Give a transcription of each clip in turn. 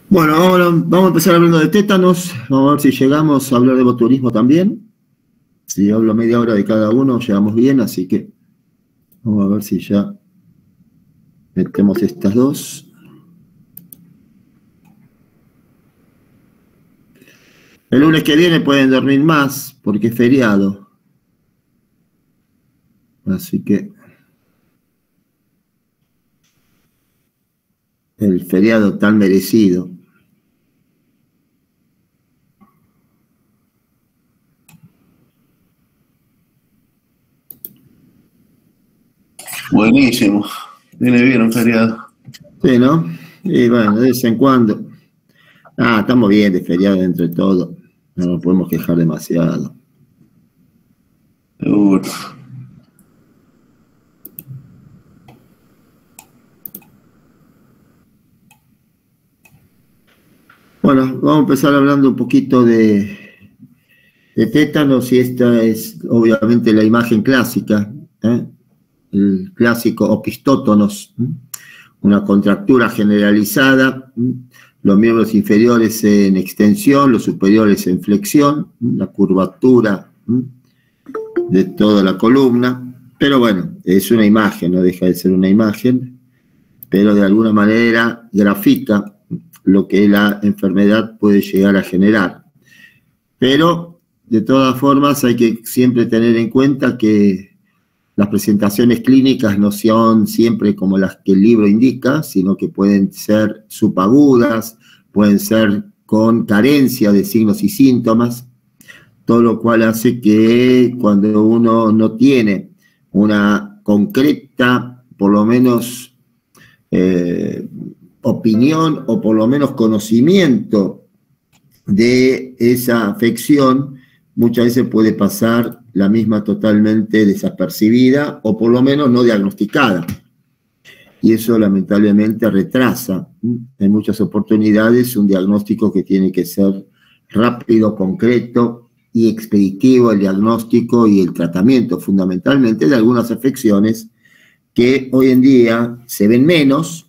Bueno, ahora vamos a empezar hablando de tétanos. Vamos a ver si llegamos a hablar de botulismo también. Si hablo media hora de cada uno, llegamos bien, así que vamos a ver si ya metemos estas dos. El lunes que viene pueden dormir más porque es feriado. Así que el feriado tan merecido. Buenísimo. Viene bien un feriado. Sí, ¿no? Y bueno, de vez en cuando. Estamos bien de feriado entre todos. No nos podemos quejar demasiado. Seguro. Bueno, vamos a empezar hablando un poquito de tétanos, y esta es obviamente la imagen clásica, el clásico opistótonos, una contractura generalizada, los miembros inferiores en extensión, los superiores en flexión, la curvatura de toda la columna, pero bueno, es una imagen, no deja de ser una imagen, pero de alguna manera grafica lo que la enfermedad puede llegar a generar. Pero, de todas formas, hay que siempre tener en cuenta que las presentaciones clínicas no son siempre como las que el libro indica, sino que pueden ser subagudas, pueden ser con carencia de signos y síntomas, todo lo cual hace que cuando uno no tiene una concreta, por lo menos, opinión o por lo menos conocimiento de esa afección, muchas veces puede pasar la misma totalmente desapercibida o por lo menos no diagnosticada. Y eso lamentablemente retrasa en muchas oportunidades un diagnóstico que tiene que ser rápido, concreto y expeditivo, el diagnóstico y el tratamiento fundamentalmente de algunas afecciones que hoy en día se ven menos,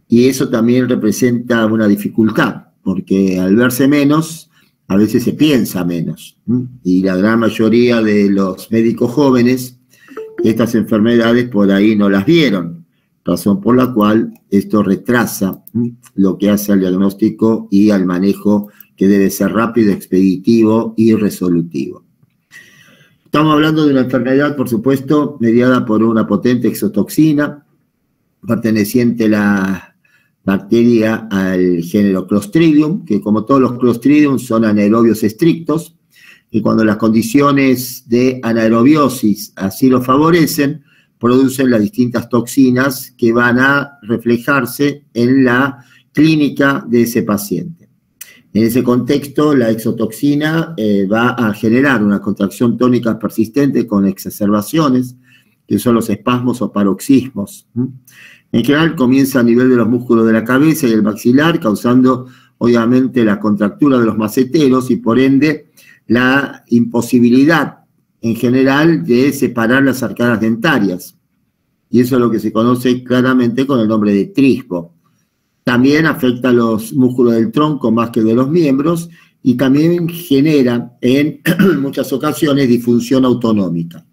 y eso también representa una dificultad, porque al verse menos, a veces se piensa menos. Y la gran mayoría de los médicos jóvenes, estas enfermedades por ahí no las vieron, razón por la cual esto retrasa lo que hace al diagnóstico y al manejo, que debe ser rápido, expeditivo y resolutivo. Estamos hablando de una enfermedad, por supuesto, mediada por una potente exotoxina, perteneciente a la bacteria al género Clostridium, que como todos los Clostridium son anaerobios estrictos, y cuando las condiciones de anaerobiosis así lo favorecen, producen las distintas toxinas que van a reflejarse en la clínica de ese paciente. En ese contexto, la exotoxina va a generar una contracción tónica persistente con exacerbaciones, que son los espasmos o paroxismos. En general comienza a nivel de los músculos de la cabeza y el maxilar, causando obviamente la contractura de los maceteros y por ende la imposibilidad en general de separar las arcadas dentarias. Y eso es lo que se conoce claramente con el nombre de trispo. También afecta a los músculos del tronco más que de los miembros y también genera en muchas ocasiones disfunción autonómica.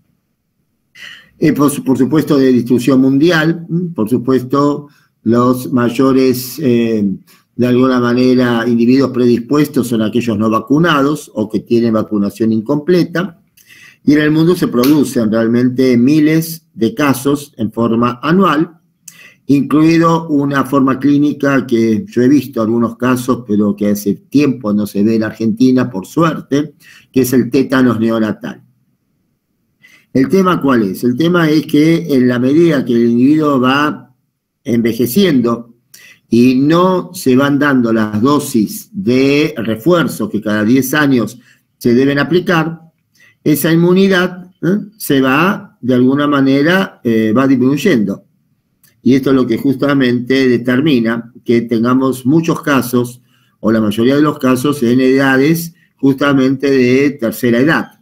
Por supuesto, de distribución mundial, por supuesto, los mayores, de alguna manera, individuos predispuestos son aquellos no vacunados o que tienen vacunación incompleta, y en el mundo se producen realmente miles de casos en forma anual, incluido una forma clínica que yo he visto algunos casos, pero que hace tiempo no se ve en Argentina, por suerte, que es el tétanos neonatal. ¿El tema cuál es? El tema es que en la medida que el individuo va envejeciendo y no se van dando las dosis de refuerzo que cada 10 años se deben aplicar, esa inmunidad se va, de alguna manera, va disminuyendo. Y esto es lo que justamente determina que tengamos muchos casos, o la mayoría de los casos, en edades justamente de tercera edad.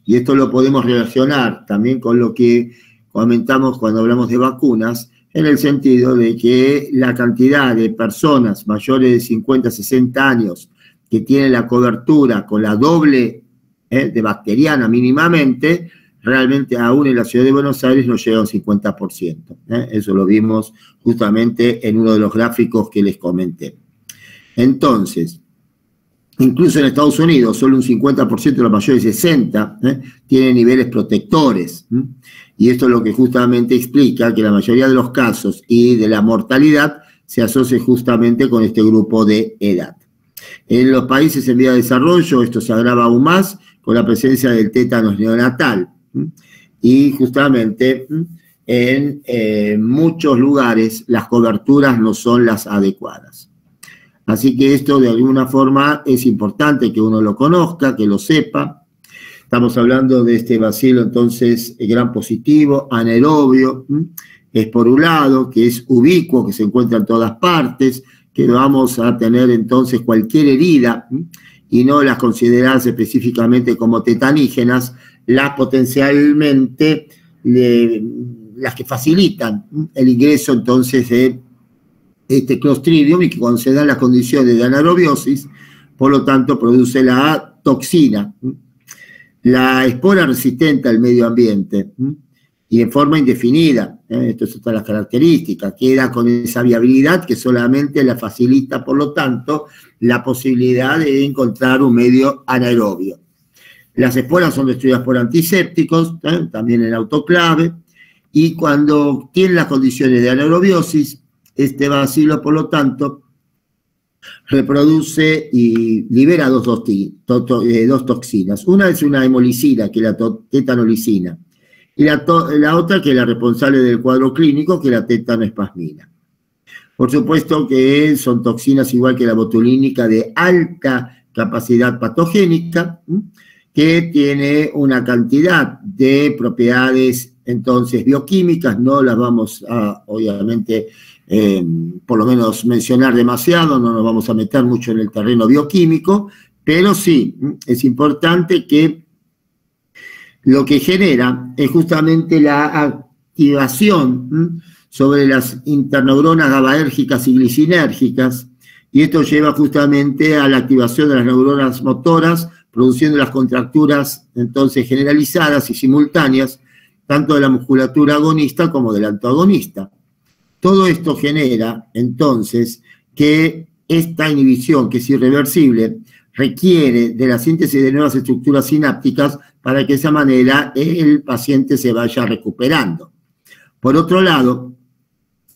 Y esto lo podemos relacionar también con lo que comentamos cuando hablamos de vacunas, en el sentido de que la cantidad de personas mayores de 50, 60 años que tienen la cobertura con la doble de bacteriana mínimamente, realmente aún en la ciudad de Buenos Aires no llega a un 50%. Eso lo vimos justamente en uno de los gráficos que les comenté. Entonces, incluso en Estados Unidos, solo un 50% de los mayores de 60 tienen niveles protectores. Y esto es lo que justamente explica que la mayoría de los casos y de la mortalidad se asocia justamente con este grupo de edad. En los países en vía de desarrollo esto se agrava aún más con la presencia del tétanos neonatal. Y justamente en muchos lugares las coberturas no son las adecuadas. Así que esto de alguna forma es importante que uno lo conozca, que lo sepa. Estamos hablando de este bacilo entonces gram positivo, anaerobio, esporulado, que es ubicuo, que se encuentra en todas partes, que vamos a tener entonces cualquier herida y no las consideradas específicamente como tetanígenas, las potencialmente, las que facilitan el ingreso entonces de este Clostridium y que cuando se dan las condiciones de anaerobiosis, por lo tanto produce la toxina, la espora resistente al medio ambiente y en forma indefinida. Esto es otra de las características, queda con esa viabilidad que solamente la facilita, por lo tanto, la posibilidad de encontrar un medio anaerobio. Las esporas son destruidas por antisépticos, también en autoclave, y cuando tienen las condiciones de anaerobiosis, este bacilo, por lo tanto, reproduce y libera dos toxinas. Una es una hemolicina, que es la tetanolicina, y la otra que es la responsable del cuadro clínico, que es la tetanoespasmina. Por supuesto que son toxinas igual que la botulínica de alta capacidad patogénica, que tiene una cantidad de propiedades entonces bioquímicas, no las vamos a, obviamente, por lo menos mencionar demasiado, no nos vamos a meter mucho en el terreno bioquímico, pero sí, es importante que lo que genera es justamente la activación sobre las interneuronas GABAérgicas y glicinérgicas, y esto lleva justamente a la activación de las neuronas motoras, produciendo las contracturas entonces generalizadas y simultáneas, tanto de la musculatura agonista como del antagonista. Todo esto genera, entonces, que esta inhibición, que es irreversible, requiere de la síntesis de nuevas estructuras sinápticas para que de esa manera el paciente se vaya recuperando. Por otro lado,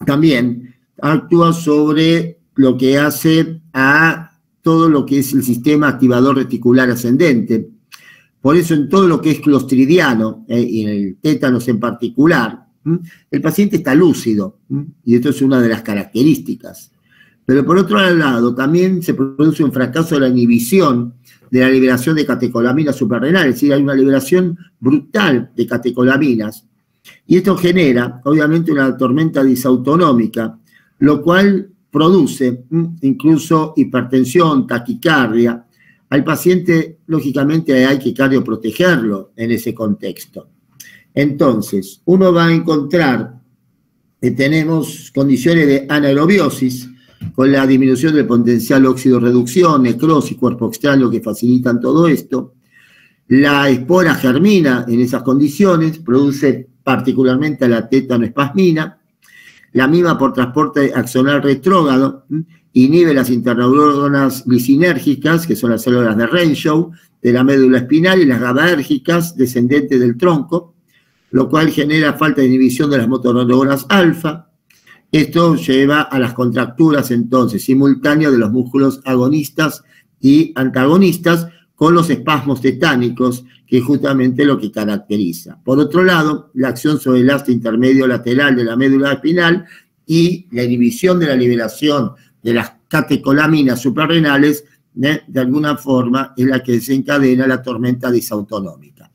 también actúa sobre lo que hace a todo lo que es el sistema activador reticular ascendente. Por eso en todo lo que es clostridiano, y en el tétanos en particular, el paciente está lúcido, y esto es una de las características. Pero por otro lado, también se produce un fracaso de la inhibición de la liberación de catecolaminas suprarrenales, es decir, hay una liberación brutal de catecolaminas, y esto genera, obviamente, una tormenta disautonómica, lo cual produce incluso hipertensión, taquicardia. Al paciente, lógicamente, hay que cardioprotegerlo en ese contexto. Entonces, uno va a encontrar que tenemos condiciones de anaerobiosis con la disminución del potencial óxido-reducción, necrosis, cuerpo extraño que facilitan todo esto. La espora germina en esas condiciones, produce particularmente la tetanoespasmina. La misma por transporte axonal retrógrado inhibe las interneuronas glicinérgicas, que son las células de Renshaw, de la médula espinal, y las GABAérgicas descendentes del tronco, lo cual genera falta de inhibición de las motoneuronas alfa. Esto lleva a las contracturas, entonces, simultáneas de los músculos agonistas y antagonistas con los espasmos tetánicos, que es justamente lo que caracteriza. Por otro lado, la acción sobre el asta intermedio lateral de la médula espinal y la inhibición de la liberación de las catecolaminas suprarrenales, de alguna forma, es la que desencadena la tormenta disautonómica.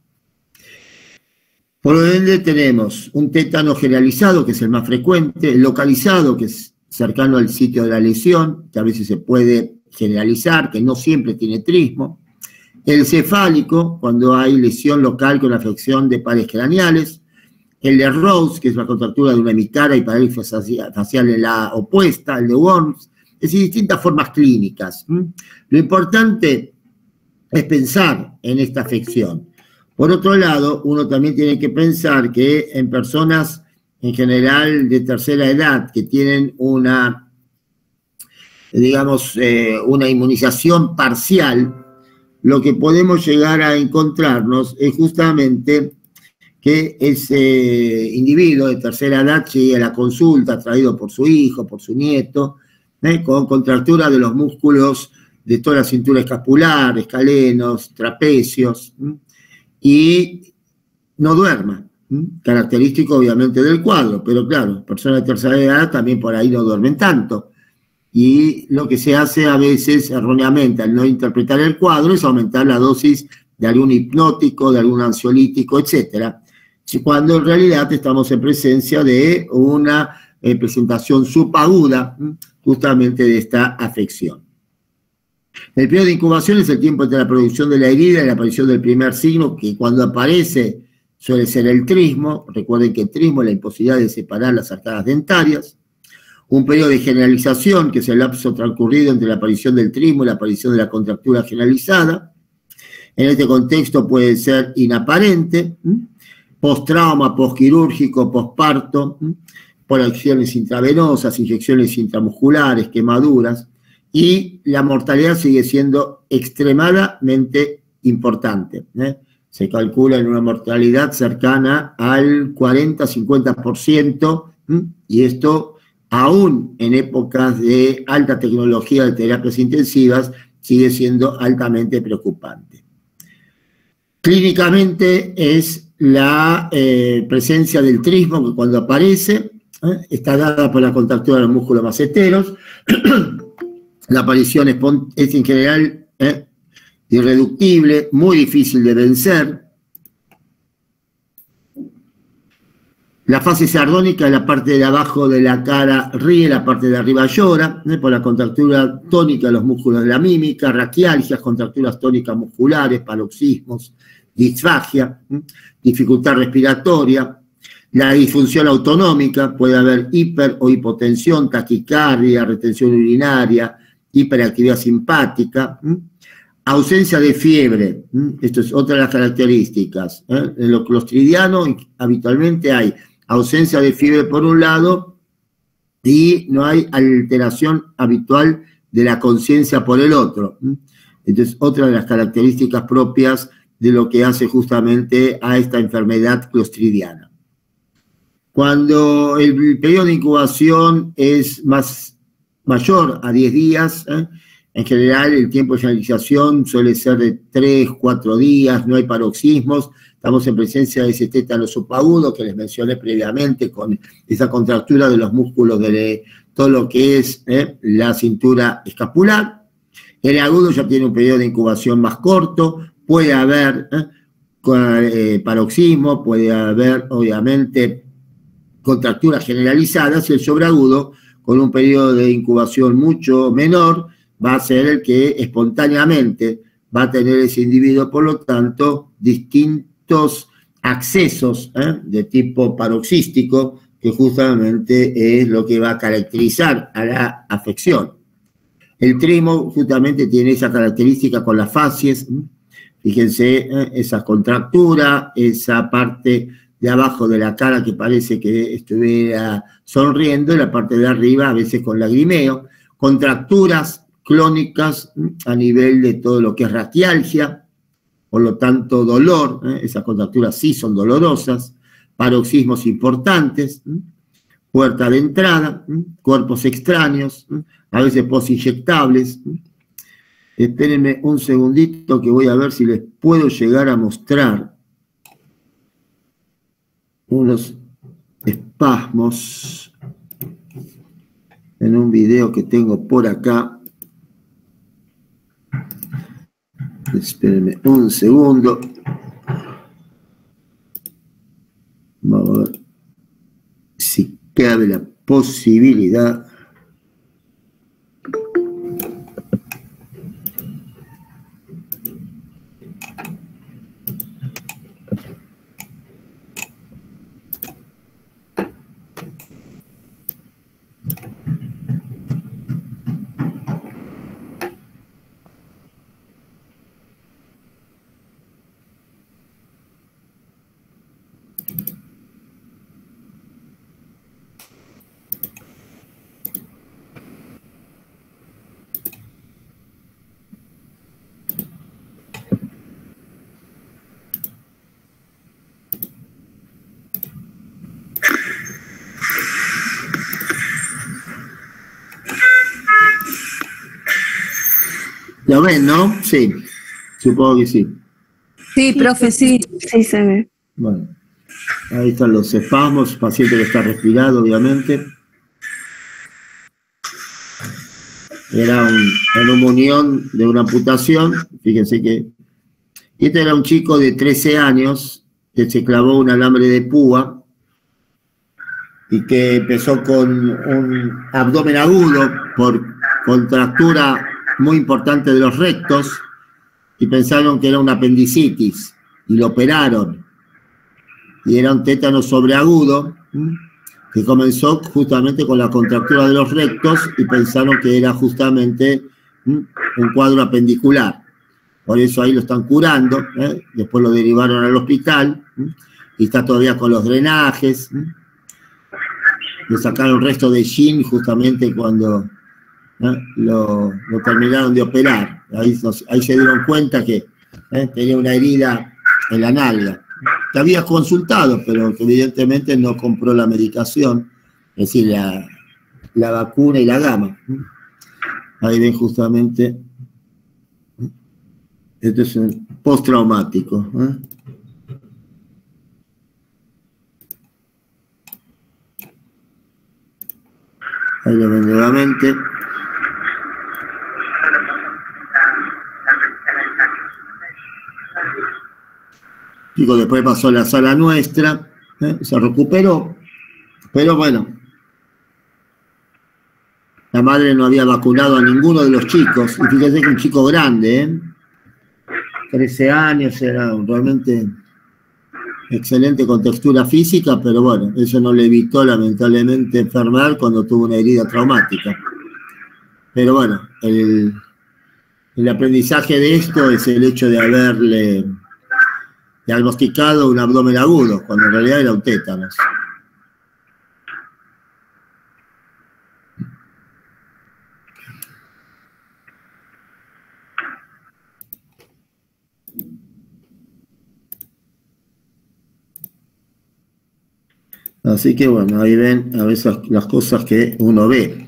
Por lo ende tenemos un tétano generalizado, que es el más frecuente, el localizado, que es cercano al sitio de la lesión, que a veces se puede generalizar, que no siempre tiene trismo. El cefálico, cuando hay lesión local con afección de pares craneales. el de Rose, que es la contractura de una hemicara y parálisis facial en la opuesta, el de Worms, es decir, distintas formas clínicas. Lo importante es pensar en esta afección. Por otro lado, uno también tiene que pensar que en personas en general de tercera edad que tienen una, digamos, una inmunización parcial, lo que podemos llegar a encontrarnos es justamente que ese individuo de tercera edad llegue a la consulta traído por su hijo, por su nieto, con contractura de los músculos de toda la cintura escapular, escalenos, trapecios, y no duerma. Característico obviamente del cuadro, pero claro, personas de tercera edad también por ahí no duermen tanto. Y lo que se hace a veces erróneamente al no interpretar el cuadro es aumentar la dosis de algún hipnótico, de algún ansiolítico, etcétera, cuando en realidad estamos en presencia de una presentación subaguda justamente de esta afección. El periodo de incubación es el tiempo entre la producción de la herida y la aparición del primer signo, que cuando aparece suele ser el trismo. Recuerden que el trismo es la imposibilidad de separar las arcadas dentarias. Un periodo de generalización, que es el lapso transcurrido entre la aparición del trismo y la aparición de la contractura generalizada. En este contexto puede ser inaparente, postrauma, posquirúrgico, posparto, por acciones intravenosas, inyecciones intramusculares, quemaduras, y la mortalidad sigue siendo extremadamente importante. Se calcula en una mortalidad cercana al 40-50%, y esto aún en épocas de alta tecnología de terapias intensivas sigue siendo altamente preocupante. Clínicamente es la presencia del trismo que cuando aparece está dada por la contractura de los músculos maceteros. La aparición es en general irreductible, muy difícil de vencer. La fase sardónica es la parte de abajo de la cara ríe, la parte de arriba llora, por la contractura tónica de los músculos de la mímica, raquialgias, contracturas tónicas musculares, paroxismos, disfagia, dificultad respiratoria, la disfunción autonómica, puede haber hiper o hipotensión, taquicardia, retención urinaria, hiperactividad simpática, ausencia de fiebre, esto es otra de las características. En lo clostridiano habitualmente hay ausencia de fiebre por un lado y no hay alteración habitual de la conciencia por el otro. Entonces, otra de las características propias de lo que hace justamente a esta enfermedad clostridiana. Cuando el periodo de incubación es mayor a 10 días, en general el tiempo de finalización suele ser de 3-4 días, no hay paroxismos, estamos en presencia de ese tétano subagudo que les mencioné previamente, con esa contractura de los músculos de todo lo que es la cintura escapular. El agudo ya tiene un periodo de incubación más corto, puede haber paroxismo, puede haber obviamente contracturas generalizadas, y el sobreagudo con un periodo de incubación mucho menor va a ser el que espontáneamente va a tener ese individuo, por lo tanto, distintos accesos de tipo paroxístico, que justamente es lo que va a caracterizar a la afección. El trismo justamente tiene esa característica con las facies. Fíjense, esa contractura, esa parte de abajo de la cara que parece que estuviera sonriendo, y la parte de arriba a veces con lagrimeo, contracturas clónicas a nivel de todo lo que es raquialgia, por lo tanto dolor, esas contracturas sí son dolorosas, paroxismos importantes, puerta de entrada, cuerpos extraños, a veces posinyectables. Espérenme un segundito que voy a ver si les puedo llegar a mostrar unos espasmos en un video que tengo por acá. Espérenme un segundo. Vamos a ver si cabe la posibilidad. ¿Lo ven, no? Sí, supongo que sí. Sí, profe, sí. Sí se ve. Bueno, ahí están los espasmos, paciente que está respirado, obviamente. Era una unión de una amputación, fíjense que... Este era un chico de 13 años que se clavó un alambre de púa y que empezó con un abdomen agudo por contractura muy importante de los rectos y pensaron que era una apendicitis y lo operaron. Y era un tétano sobreagudo que comenzó justamente con la contractura de los rectos y pensaron que era justamente un cuadro apendicular. Por eso ahí lo están curando, después lo derivaron al hospital y está todavía con los drenajes. Le sacaron resto de Shin justamente cuando lo terminaron de operar. Ahí se dieron cuenta que tenía una herida en la nalga. Que había consultado, pero que evidentemente no compró la medicación, es decir, la vacuna y la gama. Ahí ven justamente, esto es un postraumático. Ahí lo ven nuevamente. Chico después pasó a la sala nuestra, se recuperó, pero bueno, la madre no había vacunado a ninguno de los chicos, y fíjense que un chico grande, 13 años, era realmente excelente con textura física, pero bueno, eso no le evitó lamentablemente enfermar cuando tuvo una herida traumática. Pero bueno, el aprendizaje de esto es el hecho de haberle diagnosticado un abdomen agudo, cuando en realidad era un tétanos. Así que bueno, ahí ven a veces las cosas que uno ve.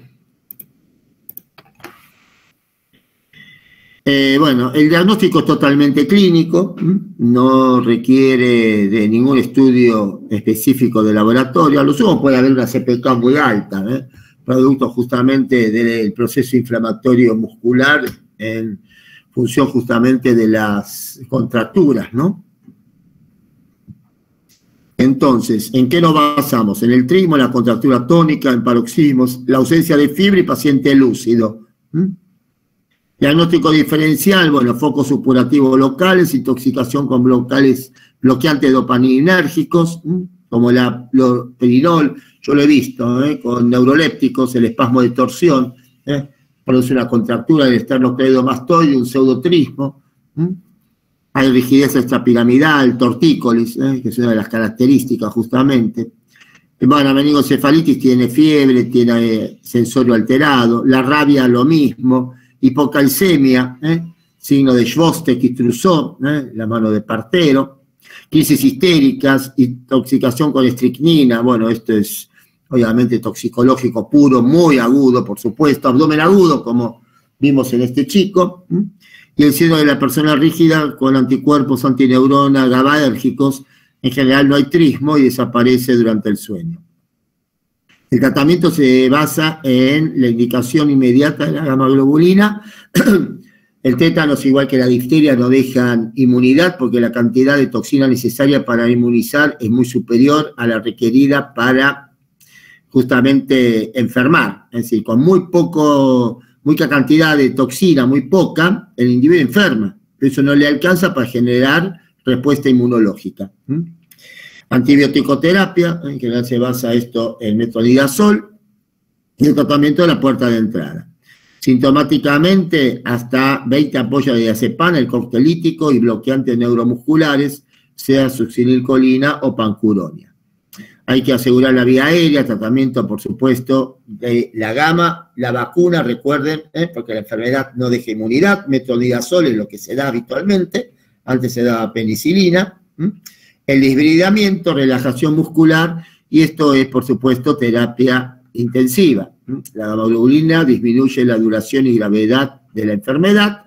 Bueno, el diagnóstico es totalmente clínico, no requiere de ningún estudio específico de laboratorio. A lo sumo puede haber una CPK muy alta, producto justamente del proceso inflamatorio muscular en función justamente de las contracturas, ¿no? Entonces, ¿en qué nos basamos? En el trismo, en la contractura tónica, en paroxismos, la ausencia de fibra y paciente lúcido. Diagnóstico diferencial, bueno, focos supurativos locales, intoxicación con bloqueantes dopaminérgicos, como los peridol, yo lo he visto, con neurolépticos, el espasmo de torsión, produce una contractura del esternocleidomastoide, un pseudotrismo, hay rigidez extrapiramidal, tortícolis, que es una de las características justamente. Bueno, meningocefalitis tiene fiebre, tiene sensorio alterado, la rabia lo mismo, hipocalcemia, signo de Schwostek y Trousseau, la mano de partero, crisis histéricas, intoxicación con estricnina, bueno, esto es obviamente toxicológico puro, muy agudo, por supuesto, abdomen agudo, como vimos en este chico, y el síndrome de la persona rígida con anticuerpos antineurona GABAérgicos, en general no hay trismo y desaparece durante el sueño. El tratamiento se basa en la indicación inmediata de la gamma-globulina. El tétanos, igual que la difteria, no dejan inmunidad porque la cantidad de toxina necesaria para inmunizar es muy superior a la requerida para justamente enfermar. Es decir, con mucha cantidad de toxina, muy poca, el individuo enferma. Eso no le alcanza para generar respuesta inmunológica. Antibiótico-terapia, en general se basa esto en metronidazol, y el tratamiento de la puerta de entrada. Sintomáticamente, hasta 20 ampollas de diazepam, el coctelítico y bloqueantes neuromusculares, sea succinilcolina o pancuronia. Hay que asegurar la vía aérea, tratamiento, por supuesto, de la gama, la vacuna, recuerden, porque la enfermedad no deja inmunidad, metronidazol es lo que se da habitualmente, antes se daba penicilina, el desbridamiento, relajación muscular, y esto es, por supuesto, terapia intensiva. La gamma-globulina disminuye la duración y gravedad de la enfermedad,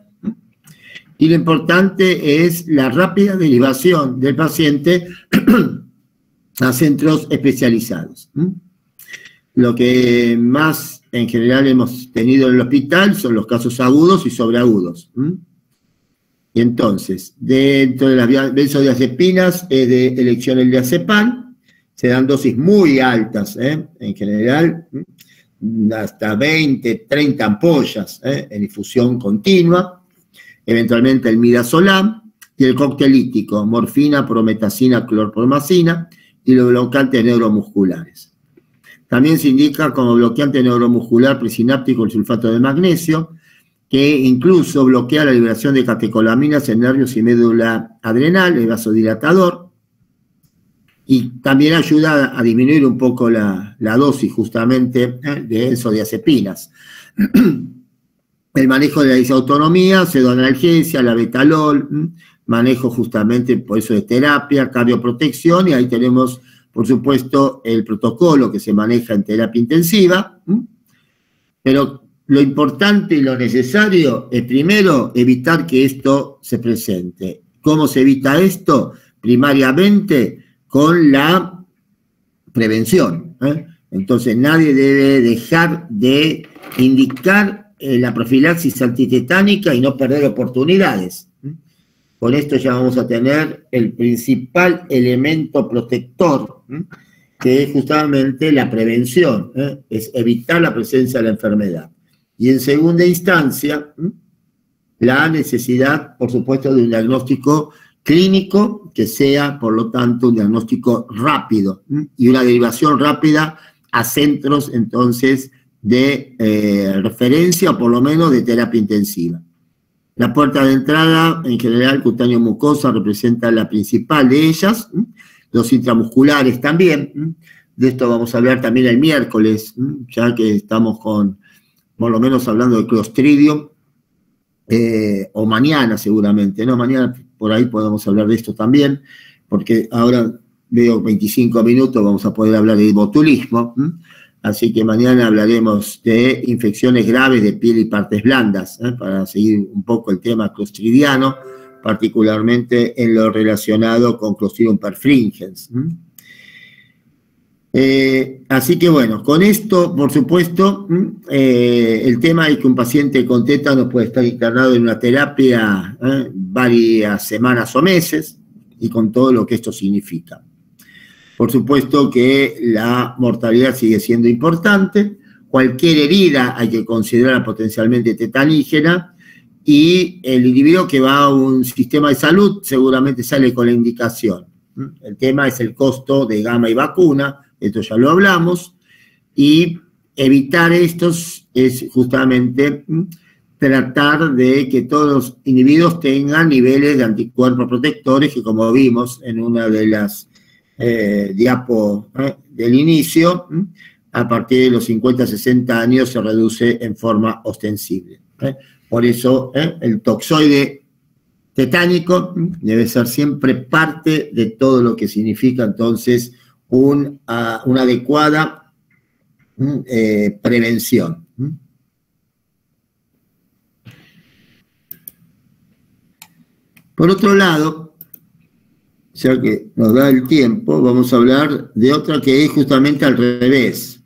y lo importante es la rápida derivación del paciente a centros especializados. Lo que más en general hemos tenido en el hospital son los casos agudos y sobreagudos. Y entonces, dentro de las benzodiazepinas es de elección el diazepam, se dan dosis muy altas, en general, hasta 20, 30 ampollas en infusión continua, eventualmente el midazolam y el coctelítico, morfina, prometacina, clorpromacina y los bloqueantes neuromusculares. También se indica como bloqueante neuromuscular presináptico el sulfato de magnesio, que incluso bloquea la liberación de catecolaminas en nervios y médula adrenal, el vasodilatador, y también ayuda a disminuir un poco la dosis justamente de benzodiazepinas. El manejo de la disautonomía, pseudoanalgesia, la betalol, manejo justamente por eso de terapia, cardioprotección, y ahí tenemos, por supuesto, el protocolo que se maneja en terapia intensiva, pero lo importante y lo necesario es primero evitar que esto se presente. ¿Cómo se evita esto? Primariamente con la prevención. Entonces nadie debe dejar de indicar la profilaxis antitetánica y no perder oportunidades. Con esto ya vamos a tener el principal elemento protector, que es justamente la prevención, es evitar la presencia de la enfermedad. Y en segunda instancia, la necesidad, por supuesto, de un diagnóstico clínico que sea, por lo tanto, un diagnóstico rápido y una derivación rápida a centros, entonces, de referencia o por lo menos de terapia intensiva. La puerta de entrada, en general, cutáneo mucosa, representa la principal de ellas, los intramusculares también. De esto vamos a hablar también el miércoles, ya que estamos con, por lo menos hablando de Clostridium, o mañana seguramente, ¿no? Mañana por ahí podemos hablar de esto también, porque ahora veo 25 minutos, vamos a poder hablar de botulismo, así que mañana hablaremos de infecciones graves de piel y partes blandas, para seguir un poco el tema clostridiano, particularmente en lo relacionado con Clostridium perfringens. Así que bueno, con esto, por supuesto, el tema es que un paciente con tétanos puede estar internado en una terapia varias semanas o meses, y con todo lo que esto significa. Por supuesto que la mortalidad sigue siendo importante, cualquier herida hay que considerarla potencialmente tetanígena, y el individuo que va a un sistema de salud seguramente sale con la indicación. El tema es el costo de gama y vacuna, esto ya lo hablamos, y evitar estos es justamente tratar de que todos los individuos tengan niveles de anticuerpos protectores, que como vimos en una de las diapos del inicio, a partir de los 50-60 años se reduce en forma ostensible. Por eso el toxoide tetánico debe ser siempre parte de todo lo que significa entonces una adecuada prevención. Por otro lado, ya que nos da el tiempo, vamos a hablar de otra que es justamente al revés.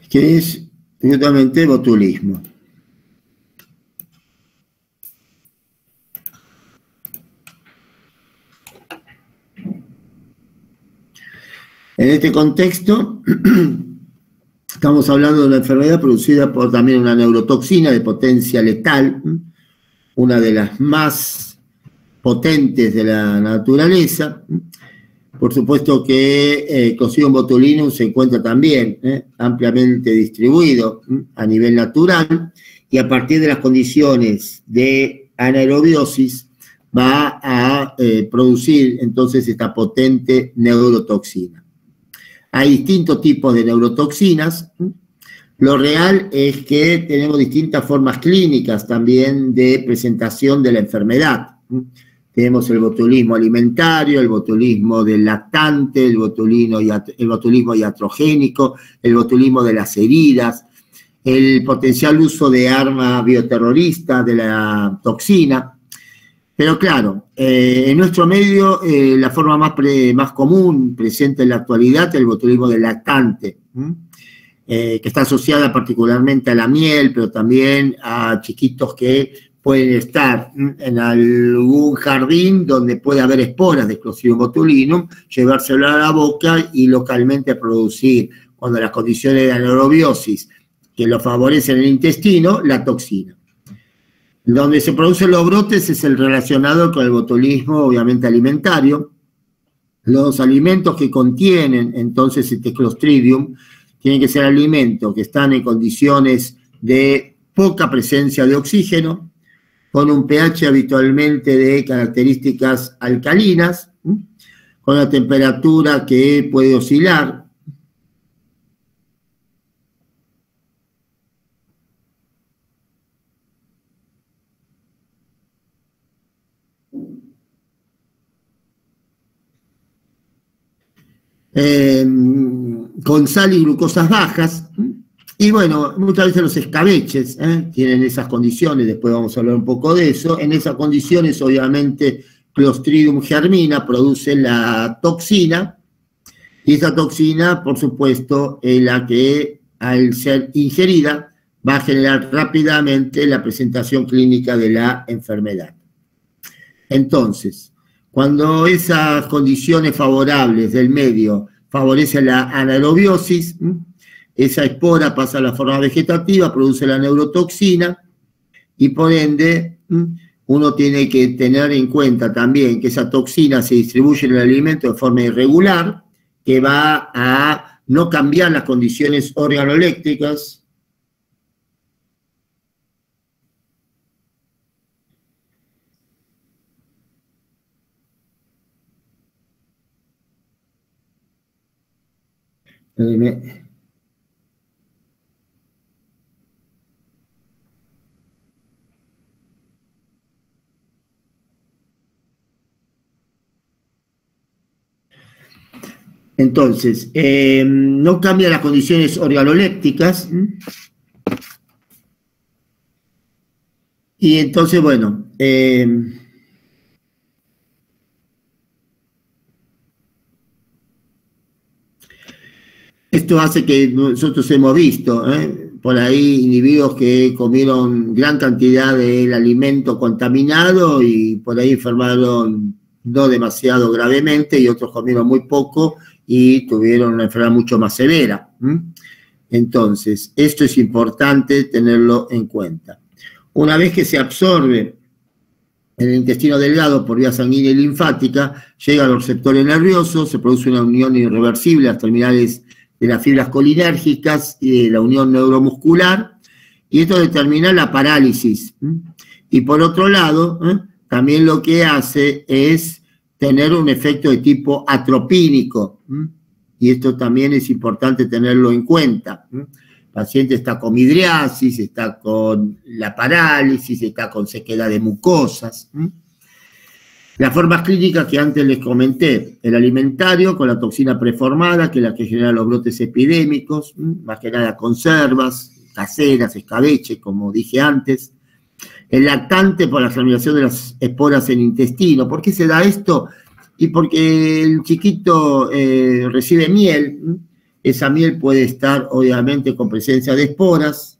Que es justamente botulismo. En este contexto, estamos hablando de una enfermedad producida por también una neurotoxina de potencia letal, una de las más potentes de la naturaleza. Por supuesto que Clostridium botulinum se encuentra también ampliamente distribuido a nivel natural, y a partir de las condiciones de anaerobiosis va a producir entonces esta potente neurotoxina. Hay distintos tipos de neurotoxinas. Lo real es que tenemos distintas formas clínicas también de presentación de la enfermedad. tenemos el botulismo alimentario, el botulismo del lactante, el botulismo iatrogénico, el botulismo de las heridas, el potencial uso de arma bioterrorista, de la toxina. Pero claro, en nuestro medio la forma más común presente en la actualidad es el botulismo del lactante, que está asociada particularmente a la miel, pero también a chiquitos que pueden estar en algún jardín donde puede haber esporas de Clostridium botulinum, llevárselo a la boca y localmente producir, cuando las condiciones de anaerobiosis que lo favorecen en el intestino, la toxina. Donde se producen los brotes es el relacionado con el botulismo, obviamente, alimentario. Los alimentos que contienen, entonces, este Clostridium, tienen que ser alimentos que están en condiciones de poca presencia de oxígeno, con un pH habitualmente de características alcalinas, con una temperatura que puede oscilar. Con sal y glucosas bajas, y bueno, muchas veces los escabeches tienen esas condiciones, después vamos a hablar un poco de eso. En esas condiciones, obviamente, Clostridium germina, produce la toxina, y esa toxina, por supuesto, es la que, al ser ingerida, va a generar rápidamente la presentación clínica de la enfermedad. Entonces, cuando esas condiciones favorables del medio favorecen la anaerobiosis, esa espora pasa a la forma vegetativa, produce la neurotoxina, y por ende uno tiene que tener en cuenta también que esa toxina se distribuye en el alimento de forma irregular, que va a no cambiar las condiciones organoléctricas. Entonces, no cambia las condiciones organolépticas, y entonces, bueno, esto hace que nosotros hemos visto por ahí individuos que comieron gran cantidad del alimento contaminado y por ahí enfermaron no demasiado gravemente, y otros comieron muy poco y tuvieron una enfermedad mucho más severa. Entonces, esto es importante tenerlo en cuenta. Una vez que se absorbe en el intestino delgado por vía sanguínea y linfática, llega a los receptores nerviosos, se produce una unión irreversible a las terminales de las fibras colinérgicas y de la unión neuromuscular, y esto determina la parálisis. Y por otro lado, también lo que hace es tener un efecto de tipo atropínico, y esto también es importante tenerlo en cuenta. El paciente está con midriasis, está con la parálisis, está con sequedad de mucosas. Las formas clínicas que antes les comenté, el alimentario con la toxina preformada, que es la que genera los brotes epidémicos, más que nada conservas, caseras, escabeche, como dije antes. El lactante por la germinación de las esporas en el intestino. ¿Por qué se da esto? Y porque el chiquito recibe miel, esa miel puede estar obviamente con presencia de esporas.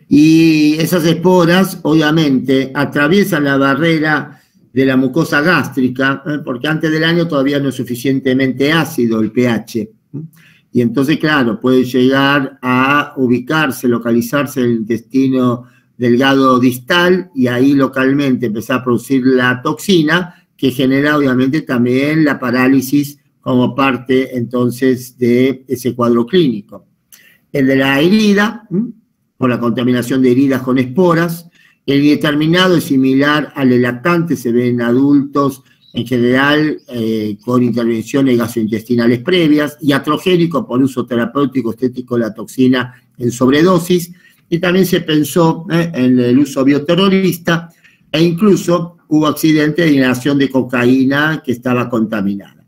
Y esas esporas, obviamente, atraviesan la barrera de la mucosa gástrica, porque antes del año todavía no es suficientemente ácido el pH. Y entonces, claro, puede llegar a ubicarse, localizarse en el intestino delgado distal, y ahí localmente empezar a producir la toxina, que genera obviamente también la parálisis como parte entonces de ese cuadro clínico. El de la herida, por la contaminación de heridas con esporas. El indeterminado es similar al del lactante, se ve en adultos en general con intervenciones gastrointestinales previas, iatrogénico por uso terapéutico estético de la toxina en sobredosis, y también se pensó en el uso bioterrorista, e incluso hubo accidentes de inhalación de cocaína que estaba contaminada.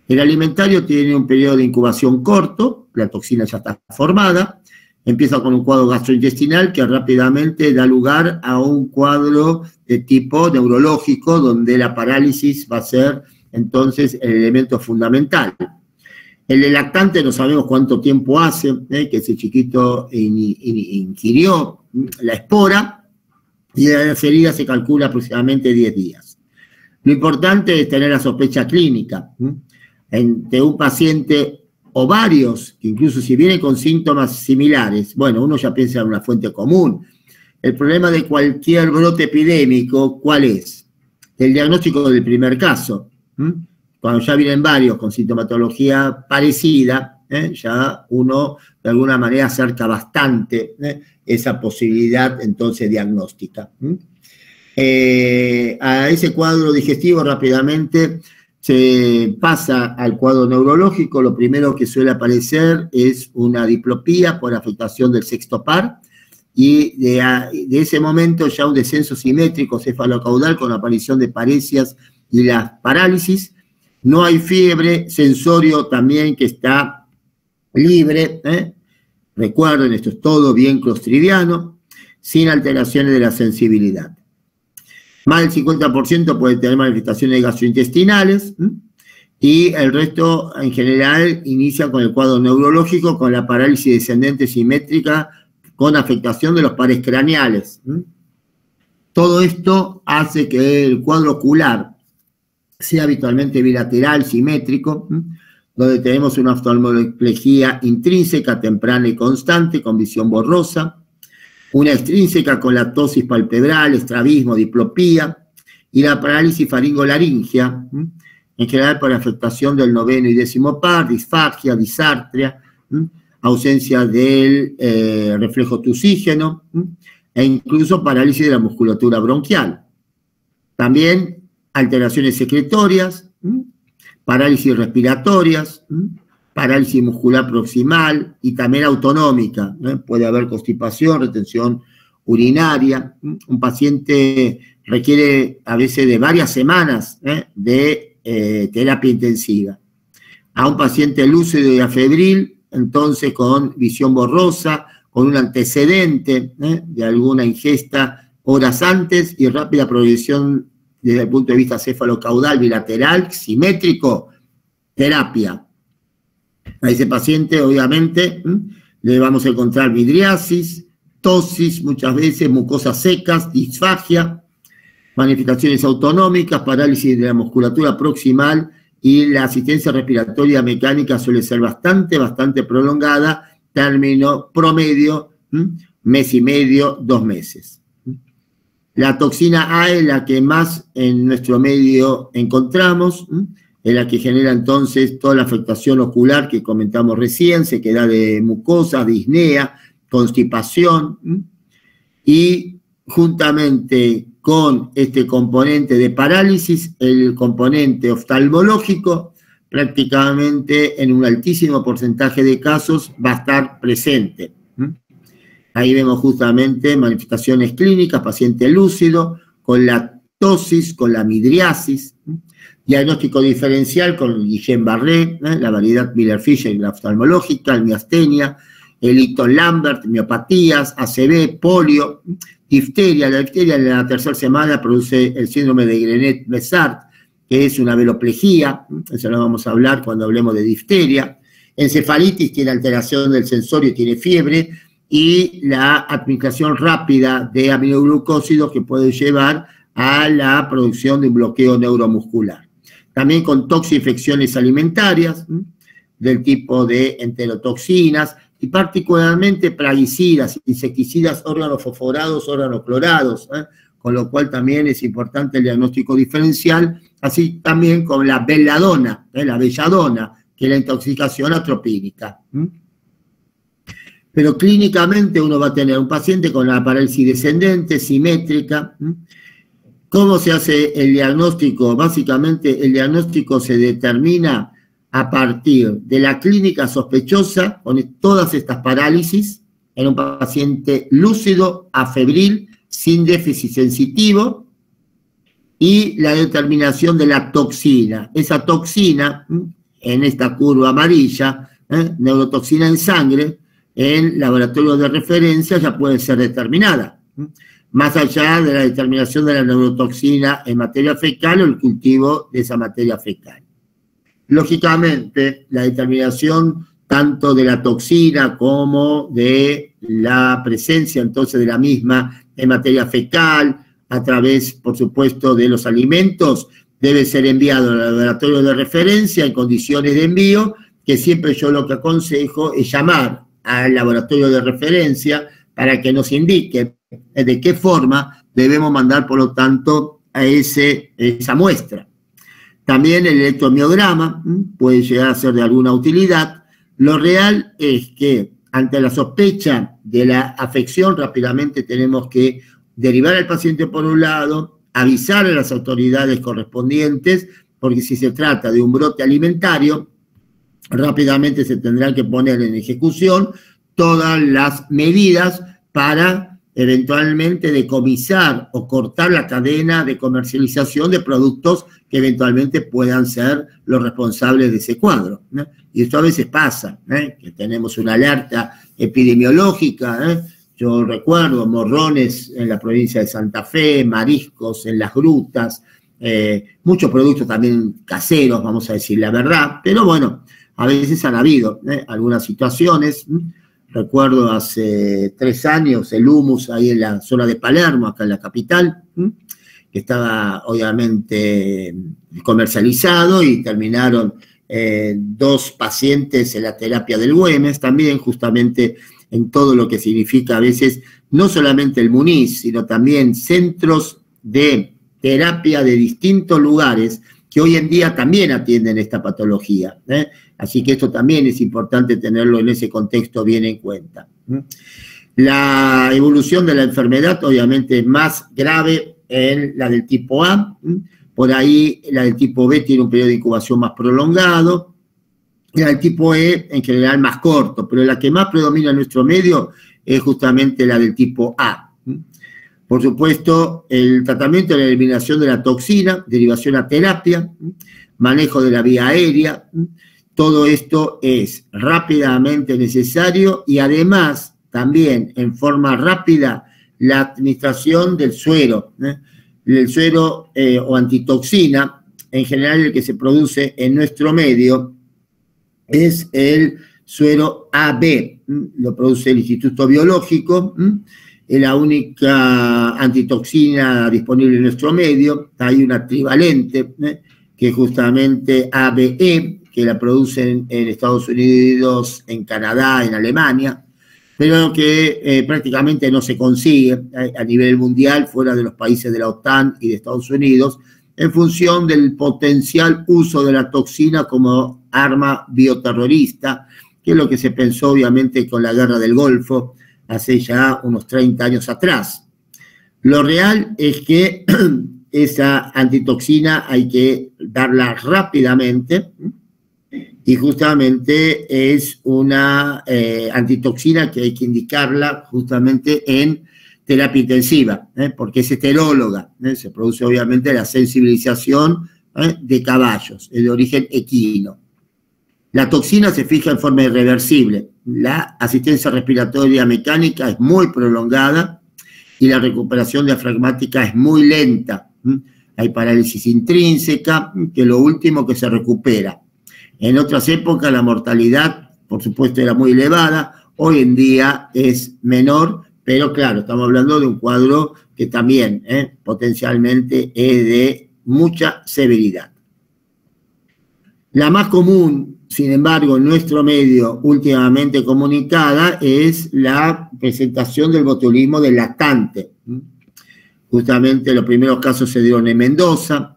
El alimentario tiene un periodo de incubación corto, la toxina ya está formada, empieza con un cuadro gastrointestinal que rápidamente da lugar a un cuadro de tipo neurológico, donde la parálisis va a ser entonces el elemento fundamental. El lactante no sabemos cuánto tiempo hace que ese chiquito ingirió la espora, y la ferida se calcula aproximadamente 10 días. Lo importante es tener la sospecha clínica de un paciente o varios, que incluso si viene con síntomas similares, bueno, uno ya piensa en una fuente común. El problema de cualquier brote epidémico, ¿cuál es? El diagnóstico del primer caso. Cuando ya vienen varios con sintomatología parecida, ya uno de alguna manera acerca bastante esa posibilidad entonces diagnóstica. A ese cuadro digestivo rápidamente se pasa al cuadro neurológico. Lo primero que suele aparecer es una diplopía por afectación del sexto par, y de ese momento ya un descenso simétrico cefalocaudal con aparición de paresias y las parálisis. No hay fiebre, sensorio también que está libre, recuerden, esto es todo bien clostridiano, sin alteraciones de la sensibilidad. Más del 50% puede tener manifestaciones gastrointestinales, y el resto en general inicia con el cuadro neurológico, con la parálisis descendente simétrica, con afectación de los pares craneales. Todo esto hace que el cuadro ocular sea habitualmente bilateral, simétrico, donde tenemos una oftalmoplegia intrínseca, temprana y constante, con visión borrosa, una extrínseca con latosis palpebral, estrabismo, diplopía, y la parálisis faringolaringia, en general por afectación del noveno y décimo par, disfagia, disartria, ausencia del reflejo tusígeno, e incluso parálisis de la musculatura bronquial. También alteraciones secretorias, parálisis respiratorias, parálisis muscular proximal y también autonómica. Puede haber constipación, retención urinaria. Un paciente requiere a veces de varias semanas de terapia intensiva. A un paciente lúcido y afebril, entonces con visión borrosa, con un antecedente de alguna ingesta horas antes y rápida progresión desde el punto de vista cefalocaudal bilateral, simétrico, terapia. A ese paciente, obviamente, le vamos a encontrar midriasis, tosis, muchas veces mucosas secas, disfagia, manifestaciones autonómicas, parálisis de la musculatura proximal, y la asistencia respiratoria mecánica suele ser bastante prolongada, término promedio, mes y medio, 2 meses. La toxina A es la que más en nuestro medio encontramos, es la que genera entonces toda la afectación ocular que comentamos recién, se queda de mucosa, disnea, constipación, y juntamente con este componente de parálisis, el componente oftalmológico prácticamente en un altísimo porcentaje de casos va a estar presente. Ahí vemos justamente manifestaciones clínicas, paciente lúcido, con la tosis, con la midriasis, diagnóstico diferencial con Guillain-Barré, la variedad Miller-Fisher, la oftalmológica, el miastenia, el Eaton-Lambert, miopatías, ACV, polio, difteria. La difteria en la tercera semana produce el síndrome de Grenet-Messard, que es una veloplegia, eso lo vamos a hablar cuando hablemos de difteria. Encefalitis tiene alteración del sensorio y tiene fiebre, y la administración rápida de aminoglucósidos que puede llevar a la producción de un bloqueo neuromuscular. También con toxinfecciones alimentarias, del tipo de enterotoxinas, y particularmente plaguicidas, insecticidas, órganos fosforados, órganos clorados, con lo cual también es importante el diagnóstico diferencial, así también con la belladona, la belladona, que es la intoxicación atropínica. Pero clínicamente uno va a tener un paciente con la parálisis descendente, simétrica, ¿Cómo se hace el diagnóstico? Básicamente el diagnóstico se determina a partir de la clínica sospechosa con todas estas parálisis en un paciente lúcido, afebril, sin déficit sensitivo, y la determinación de la toxina. Esa toxina, en esta curva amarilla, neurotoxina en sangre, en laboratorio de referencia ya puede ser determinada, más allá de la determinación de la neurotoxina en materia fecal o el cultivo de esa materia fecal. Lógicamente, la determinación tanto de la toxina como de la presencia entonces de la misma en materia fecal, a través, por supuesto, de los alimentos, debe ser enviado al laboratorio de referencia en condiciones de envío, que siempre yo lo que aconsejo es llamar al laboratorio de referencia para que nos indique de qué forma debemos mandar, por lo tanto, a esa muestra. También el electromiograma puede llegar a ser de alguna utilidad. Lo real es que ante la sospecha de la afección rápidamente tenemos que derivar al paciente por un lado, avisar a las autoridades correspondientes, porque si se trata de un brote alimentario, rápidamente se tendrán que poner en ejecución todas las medidas para eventualmente decomisar o cortar la cadena de comercialización de productos que eventualmente puedan ser los responsables de ese cuadro, ¿no? Y esto a veces pasa, que tenemos una alerta epidemiológica, Yo recuerdo morrones en la provincia de Santa Fe, mariscos en las grutas, muchos productos también caseros, vamos a decir la verdad, pero bueno, a veces han habido algunas situaciones. Recuerdo hace 3 años el hummus ahí en la zona de Palermo, acá en la capital, que estaba obviamente comercializado y terminaron 2 pacientes en la terapia del Güemes también, justamente en todo lo que significa a veces no solamente el Muniz, sino también centros de terapia de distintos lugares que hoy en día también atienden esta patología. Así que esto también es importante tenerlo en ese contexto bien en cuenta. La evolución de la enfermedad obviamente es más grave en la del tipo A, por ahí la del tipo B tiene un periodo de incubación más prolongado, la del tipo E en general más corto, pero la que más predomina en nuestro medio es justamente la del tipo A. Por supuesto, el tratamiento de la eliminación de la toxina, derivación a terapia, manejo de la vía aérea, todo esto es rápidamente necesario y además también en forma rápida la administración del suero, el suero o antitoxina, en general el que se produce en nuestro medio es el suero AB, lo produce el Instituto Biológico, es la única antitoxina disponible en nuestro medio. Hay una trivalente, que es justamente ABE, que la producen en Estados Unidos, en Canadá, en Alemania, pero que prácticamente no se consigue a nivel mundial fuera de los países de la OTAN y de Estados Unidos, en función del potencial uso de la toxina como arma bioterrorista, que es lo que se pensó obviamente con la guerra del Golfo hace ya unos 30 años atrás. Lo real es que esa antitoxina hay que darla rápidamente y justamente es una antitoxina que hay que indicarla justamente en terapia intensiva, porque es esteróloga, se produce obviamente la sensibilización de caballos, es de origen equino. La toxina se fija en forma irreversible, la asistencia respiratoria mecánica es muy prolongada y la recuperación diafragmática es muy lenta. Hay parálisis intrínseca, que es lo último que se recupera. En otras épocas la mortalidad, por supuesto, era muy elevada, hoy en día es menor, pero claro, estamos hablando de un cuadro que también potencialmente es de mucha severidad. La más común, sin embargo, en nuestro medio últimamente comunicada es la presentación del botulismo del lactante. Justamente los primeros casos se dieron en Mendoza,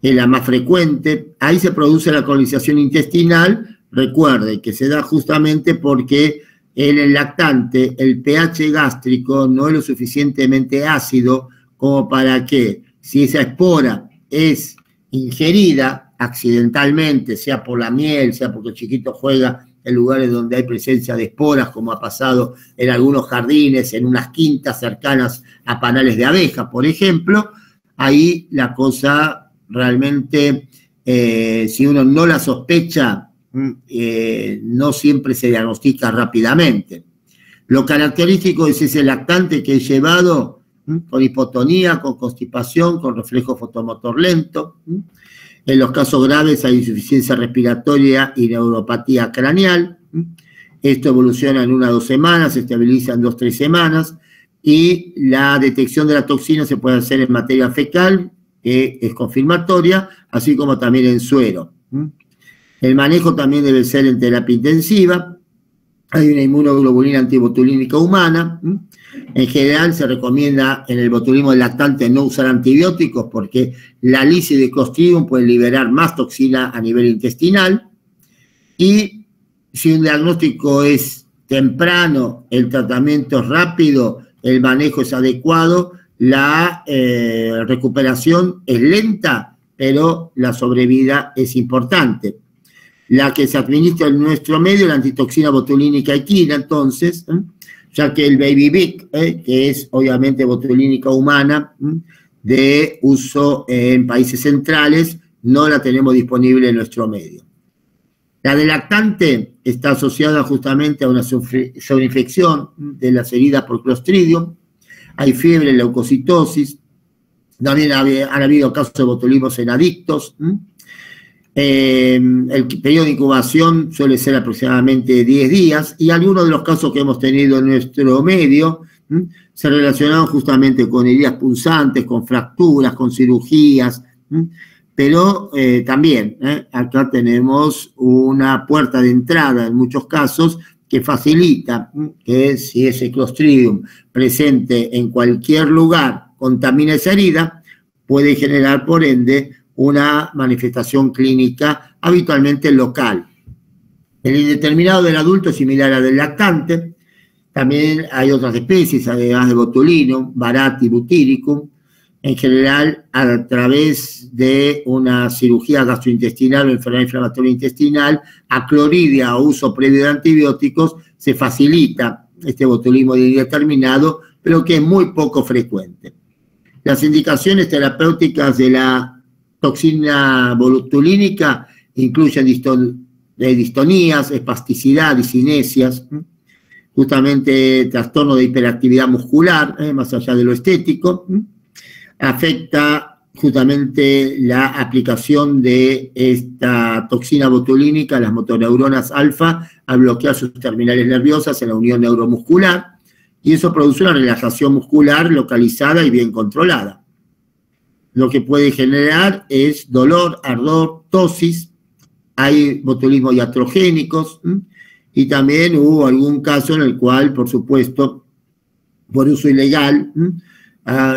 es la más frecuente. Ahí se produce la colonización intestinal. Recuerde que se da justamente porque en el lactante el pH gástrico no es lo suficientemente ácido como para que si esa espora es ingerida accidentalmente, sea por la miel, sea porque el chiquito juega en lugares donde hay presencia de esporas, como ha pasado en algunos jardines, en unas quintas cercanas a panales de abejas, por ejemplo, ahí la cosa realmente, si uno no la sospecha, no siempre se diagnostica rápidamente. Lo característico es ese lactante que he llevado con hipotonía, con constipación, con reflejo fotomotor lento. En los casos graves hay insuficiencia respiratoria y neuropatía craneal. Esto evoluciona en 1 a 2 semanas, se estabiliza en 2 a 3 semanas, y la detección de la toxina se puede hacer en materia fecal, que es confirmatoria, así como también en suero. El manejo también debe ser en terapia intensiva. Hay una inmunoglobulina antibotulínica humana. En general se recomienda en el botulismo del lactante no usar antibióticos porque la lisis de Clostridium puede liberar más toxina a nivel intestinal. Y si un diagnóstico es temprano, el tratamiento es rápido, el manejo es adecuado, la recuperación es lenta, pero la sobrevida es importante. La que se administra en nuestro medio, la antitoxina botulínica equina, entonces, ya que el Baby Vic, que es obviamente botulínica humana, de uso en países centrales, no la tenemos disponible en nuestro medio. La del lactante está asociada justamente a una sobreinfección de las heridas por Clostridium. Hay fiebre, leucocitosis. También han habido casos de botulismos en adictos. El periodo de incubación suele ser aproximadamente 10 días y algunos de los casos que hemos tenido en nuestro medio se relacionaron justamente con heridas punzantes, con fracturas, con cirugías, pero también acá tenemos una puerta de entrada en muchos casos que facilita que si ese Clostridium presente en cualquier lugar contamina esa herida, puede generar por ende una manifestación clínica habitualmente local. El indeterminado del adulto es similar al del lactante. También hay otras especies, además de botulinum, Barati, Butyricum. En general, a través de una cirugía gastrointestinal o enfermedad inflamatoria intestinal, acloridia o uso previo de antibióticos, se facilita este botulismo indeterminado, pero que es muy poco frecuente. Las indicaciones terapéuticas de la toxina botulínica incluyen distonías, espasticidad, discinesias, justamente trastorno de hiperactividad muscular, más allá de lo estético. Afecta justamente la aplicación de esta toxina botulínica a las motoneuronas alfa al bloquear sus terminales nerviosas en la unión neuromuscular, y eso produce una relajación muscular localizada y bien controlada. Lo que puede generar es dolor, ardor, tosis. Hay botulismos iatrogénicos, y también hubo algún caso en el cual, por supuesto, por uso ilegal,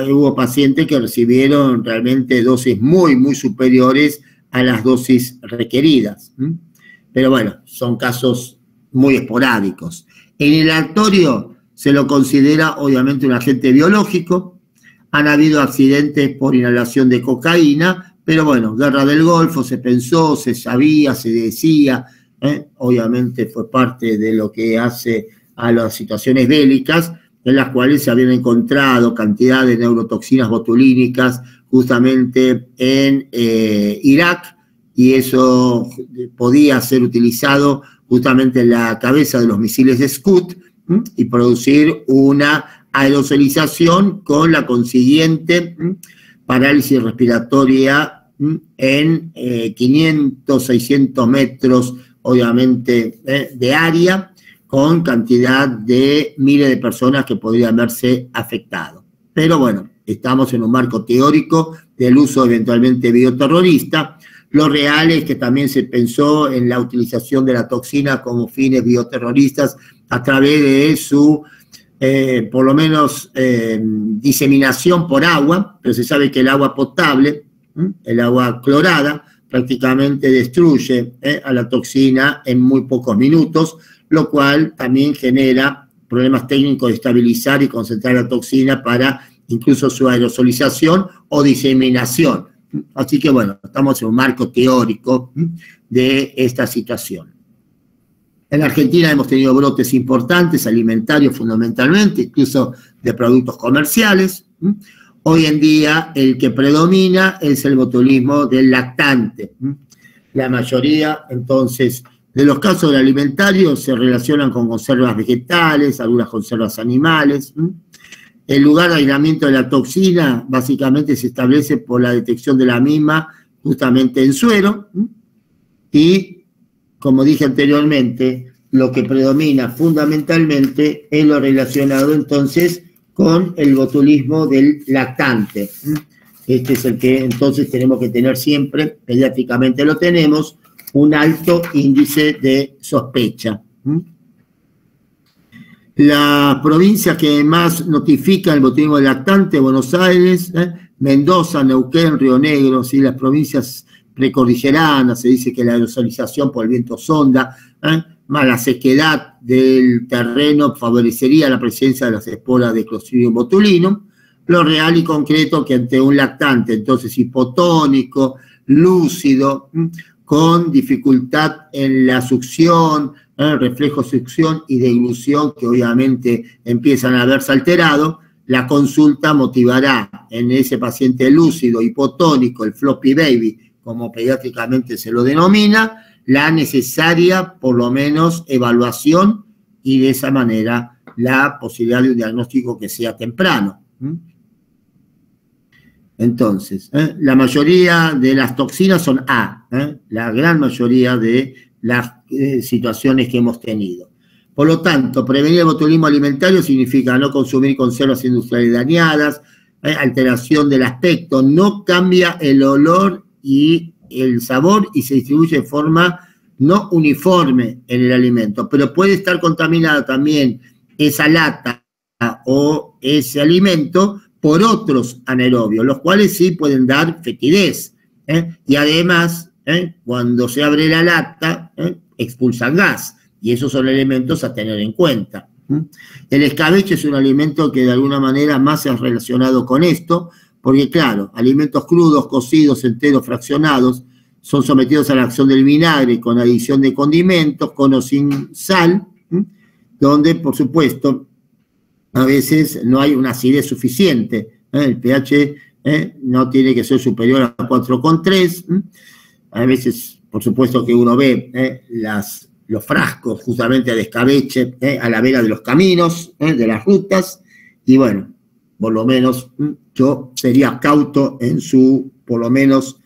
hubo pacientes que recibieron realmente dosis muy, muy superiores a las dosis requeridas. Pero bueno, son casos muy esporádicos. En el aleatorio se lo considera obviamente un agente biológico. Han habido accidentes por inhalación de cocaína, pero bueno, Guerra del Golfo, se pensó, se sabía, se decía, obviamente fue parte de lo que hace a las situaciones bélicas, en las cuales se habían encontrado cantidad de neurotoxinas botulínicas justamente en Irak, y eso podía ser utilizado justamente en la cabeza de los misiles de Scud y producir una aerosolización con la consiguiente parálisis respiratoria en 500, 600 metros, obviamente, de área, con cantidad de miles de personas que podrían verse afectado. Pero bueno, estamos en un marco teórico del uso eventualmente bioterrorista. Lo real es que también se pensó en la utilización de la toxina como fines bioterroristas a través de su por lo menos diseminación por agua, pero se sabe que el agua potable, el agua clorada, prácticamente destruye a la toxina en muy pocos minutos, lo cual también genera problemas técnicos de estabilizar y concentrar la toxina para incluso su aerosolización o diseminación. Así que bueno, estamos en un marco teórico de esta situación. En Argentina hemos tenido brotes importantes, alimentarios fundamentalmente, incluso de productos comerciales. Hoy en día el que predomina es el botulismo del lactante. La mayoría, entonces, de los casos de alimentarios se relacionan con conservas vegetales, algunas conservas animales. El lugar de aislamiento de la toxina básicamente se establece por la detección de la misma justamente en suero y, como dije anteriormente, lo que predomina fundamentalmente es lo relacionado entonces con el botulismo del lactante. Este es el que entonces tenemos que tener siempre, pediátricamente lo tenemos, un alto índice de sospecha. Las provincias que más notifican el botulismo del lactante, Buenos Aires, Mendoza, Neuquén, Río Negro, ¿sí? Las provincias precordilleranas, se dice que la aerosolización por el viento sonda, más la sequedad del terreno favorecería la presencia de las esporas de Clostridium botulinum. Lo real y concreto que ante un lactante, entonces hipotónico, lúcido, con dificultad en la succión, reflejo, succión y deglución, que obviamente empiezan a verse alterados, la consulta motivará en ese paciente lúcido, hipotónico, el floppy baby, como pediátricamente se lo denomina, la necesaria, por lo menos, evaluación y de esa manera la posibilidad de un diagnóstico que sea temprano. Entonces, la mayoría de las toxinas son A, la gran mayoría de las situaciones que hemos tenido. Por lo tanto, prevenir el botulismo alimentario significa no consumir conservas industriales dañadas, alteración del aspecto, no cambia el olor y el sabor y se distribuye de forma no uniforme en el alimento, pero puede estar contaminada también esa lata o ese alimento por otros anaerobios, los cuales sí pueden dar fetidez, y además, cuando se abre la lata, expulsan gas, y esos son elementos a tener en cuenta. El escabeche es un alimento que de alguna manera más se ha relacionado con esto, porque claro, alimentos crudos, cocidos, enteros, fraccionados, son sometidos a la acción del vinagre con adición de condimentos, con o sin sal, donde, por supuesto, a veces no hay una acidez suficiente. El pH no tiene que ser superior a 4,3. A veces, por supuesto, que uno ve los frascos justamente de escabeche a la vera de los caminos, de las rutas, y bueno, por lo menos yo sería cauto en su, por lo menos,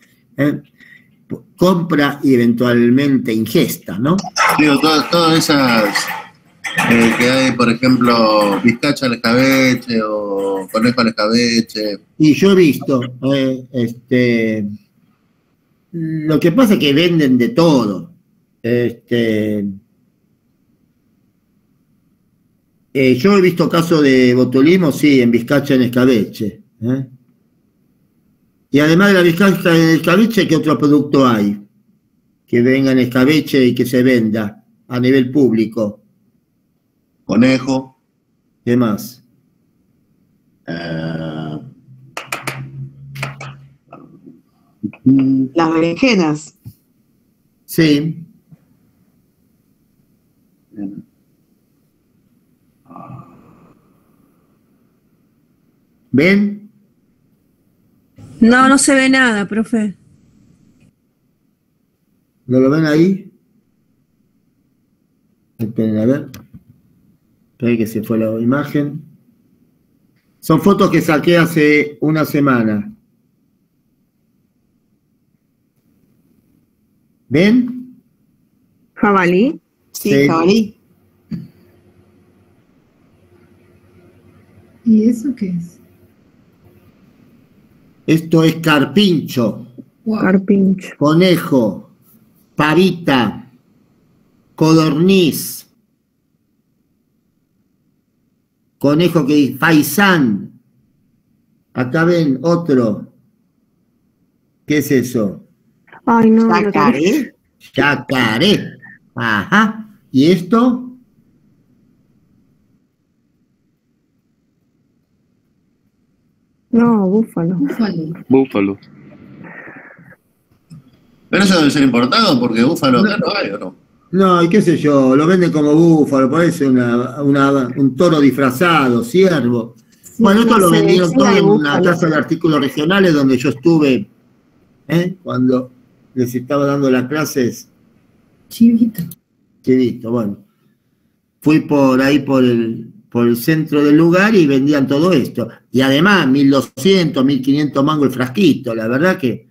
compra y eventualmente ingesta, ¿no? Digo, todas esas que hay, por ejemplo, bizcacha al escabeche o conejo al escabeche. Y yo he visto, lo que pasa es que venden de todo. Yo he visto casos de botulismo, sí, en bizcacha en escabeche. Y además de la bizcacha en escabeche, ¿qué otro producto hay que venga en escabeche y que se venda a nivel público? Conejo. ¿Qué más? Las berenjenas. Sí. ¿Ven? No, no se ve nada, profe. ¿No lo ven ahí? Esperen, a ver. Esperen que se fue la imagen. Son fotos que saqué hace una semana. ¿Ven? ¿Jabalí? Sí, jabalí. ¿Y eso qué es? Esto es carpincho, Wow. Carpincho. conejo, pavita, codorniz, conejo que dice faisán. Acá ven otro. ¿Qué es eso? Ay, no. Yacaré. Yacaré. Ajá. ¿Y esto? No, búfalo. Búfalo. Pero eso debe ser importado porque búfalo acá no hay, ¿o no? No, y qué sé yo, lo venden como búfalo, parece un toro disfrazado, ciervo. Bueno, esto no lo sé, vendieron sí todo hay en una búfalo. casa de artículos regionales donde yo estuve, cuando les estaba dando las clases. Chivito, bueno. Fui por ahí por el centro del lugar y vendían todo esto. Y además, 1.200, 1.500 mangos el frasquito. La verdad que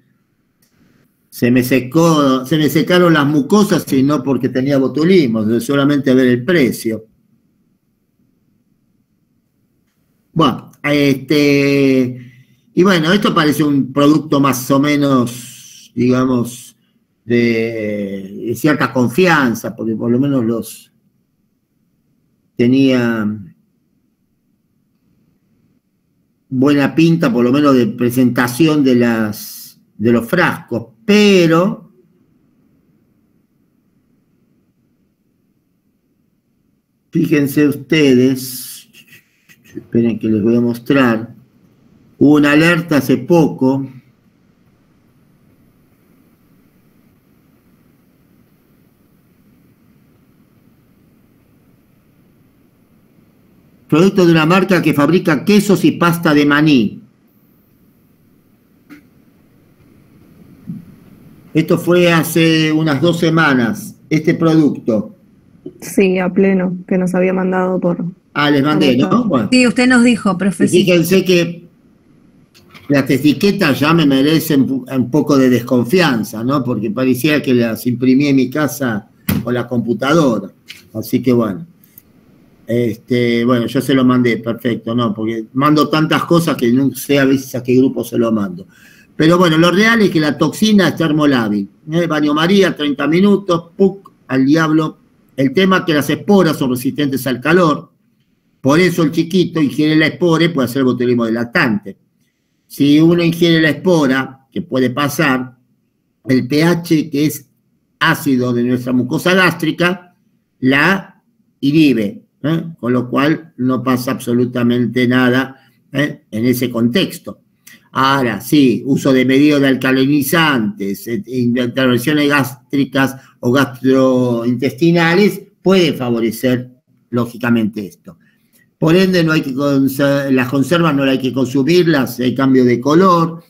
se me secaron las mucosas y no porque tenía botulismo, solamente a ver el precio. Bueno, y bueno, esto parece un producto más o menos, digamos, de cierta confianza, porque por lo menos los tenía buena pinta, por lo menos de presentación de los frascos, pero fíjense ustedes, esperen que les voy a mostrar, hubo una alerta hace poco producto de una marca que fabrica quesos y pasta de maní. Esto fue hace unas 2 semanas, este producto. Sí, a pleno, que nos había mandado por... Les mandé, ¿no? Bueno. Sí, usted nos dijo, profe. Fíjense que las etiquetas ya me merecen un poco de desconfianza, ¿no? Porque parecía que las imprimí en mi casa con la computadora. Así que bueno. Bueno, yo se lo mandé, perfecto, ¿no? Porque mando tantas cosas que no sé a veces a qué grupo se lo mando. Pero bueno, lo real es que la toxina es termolábil. Baño María, 30 minutos, ¡puc! Al diablo. El tema es que las esporas son resistentes al calor. Por eso el chiquito ingiere la espora y puede hacer botulismo del lactante. Si uno ingiere la espora, que puede pasar, el pH, que es ácido de nuestra mucosa gástrica, la inhibe. Con lo cual no pasa absolutamente nada en ese contexto. Ahora, sí, uso de medios de alcalinizantes, intervenciones gástricas o gastrointestinales puede favorecer, lógicamente, esto. Por ende, no hay que las conservas no hay que consumirlas, hay cambio de color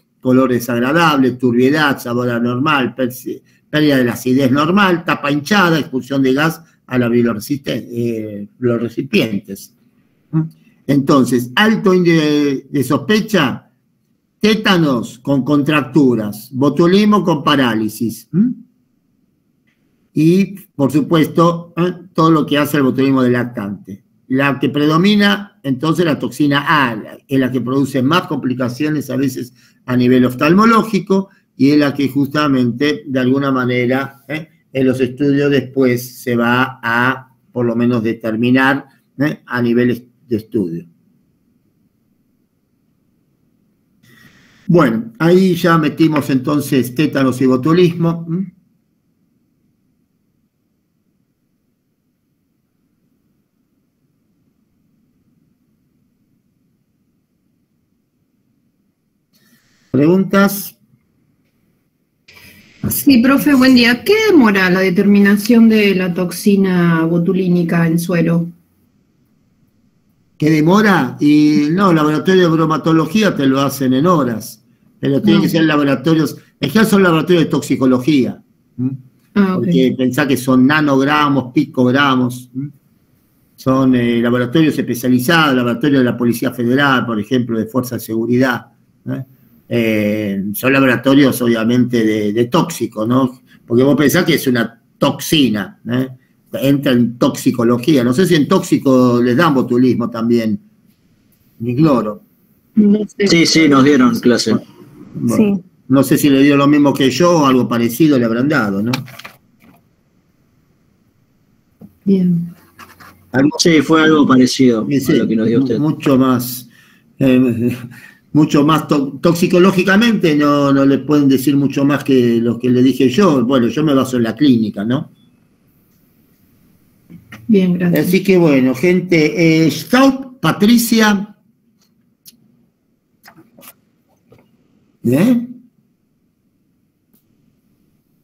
desagradable, turbiedad, sabor anormal, pérdida de la acidez normal, tapa hinchada, expulsión de gas al abrir los recipientes. Entonces, alto índice de sospecha, tétanos con contracturas, botulismo con parálisis. Y, por supuesto, todo lo que hace el botulismo del lactante. La que predomina, entonces, la toxina A, es la que produce más complicaciones a veces a nivel oftalmológico y es la que justamente, de alguna manera, en los estudios después se va a, por lo menos, determinar a nivel de estudio. Bueno, ahí ya metimos entonces tétanos y botulismo. ¿Preguntas? Sí, profe, buen día. ¿Qué demora la determinación de la toxina botulínica en suero? ¿Qué demora? Y no, laboratorio de bromatología te lo hacen en horas, pero tienen que ser laboratorios, en general son laboratorios de toxicología, porque pensá que son nanogramos, picogramos, son laboratorios especializados, laboratorios de la Policía Federal, por ejemplo, de Fuerza de Seguridad, son laboratorios obviamente de tóxico, ¿no? Porque vos pensás que es una toxina, entra en toxicología, no sé si en tóxico les dan botulismo también, ni cloro. No sé. Sí, nos dieron clase. Bueno, Sí. No sé si le dio lo mismo que yo o algo parecido le habrán dado, ¿no? Bien. Sí, fue algo parecido Sí, a lo que nos dio usted. mucho más toxicológicamente no le pueden decir mucho más que lo que le dije yo. Bueno, yo me baso en la clínica, ¿no? Bien, gracias. Así que bueno, gente, Staub, Patricia, ¿Eh?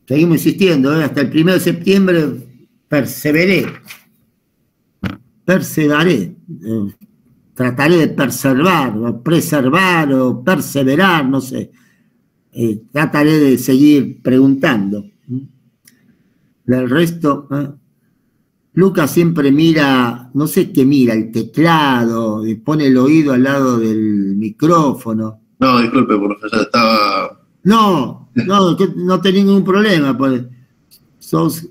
Seguimos insistiendo, hasta el 1 de septiembre perseveraré, trataré de preservar o perseverar, no sé, trataré de seguir preguntando. Del resto, Lucas siempre mira, no sé qué mira, el teclado, y pone el oído al lado del micrófono. No, disculpe, profesor, estaba... No tenés ningún problema, pues sos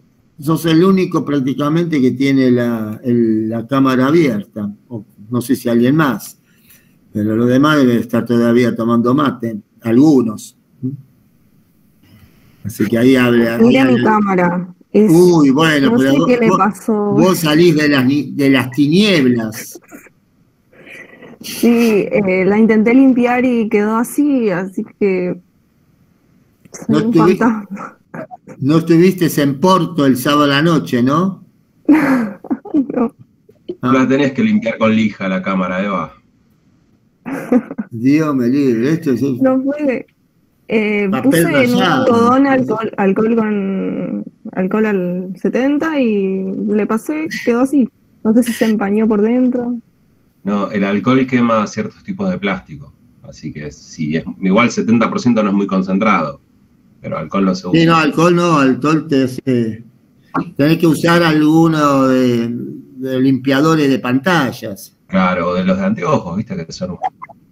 el único prácticamente que tiene la cámara abierta, o no sé si alguien más, pero los demás deben estar todavía tomando mate, algunos. Así que ahí habla. Mira mi cámara. Uy, bueno, no pero sé qué le pasó. Vos salís de las tinieblas. Sí, la intenté limpiar y quedó así que... No estuviste en Porto el sábado a la noche, ¿no? No. La tenés que limpiar con lija la cámara, Eva. Dios me libre, esto es... No puede. Puse en un algodón alcohol al 70 y le pasé, quedó así. No sé si se empañó por dentro. No, el alcohol quema ciertos tipos de plástico. Así que sí, igual 70% no es muy concentrado. Pero alcohol no se usa. Sí, no, alcohol tenés que usar alguno de limpiadores de pantallas. Claro, de los de anteojos, viste que son...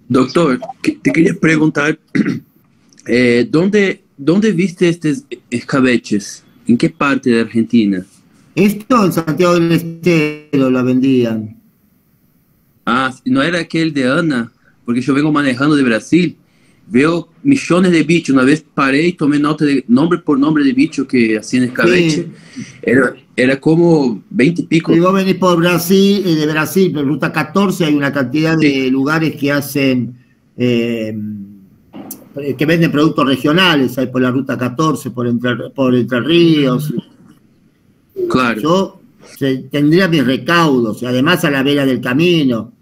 Doctor, te quería preguntar, ¿dónde viste estos escabeches? ¿En qué parte de Argentina? Esto en Santiago del Estero lo vendían. Ah, no era aquel de Ana, porque yo vengo manejando de Brasil. Veo millones de bichos. Una vez paré y tomé nota de nombre por nombre de bichos que hacían escabeche. Sí. Era como 20 y pico. Y vos venís por Brasil, de Brasil, por Ruta 14 hay una cantidad de lugares que hacen, que venden productos regionales. Hay por la Ruta 14, por Entre Ríos. Claro. Yo tendría mis recaudos, además a la vera del camino.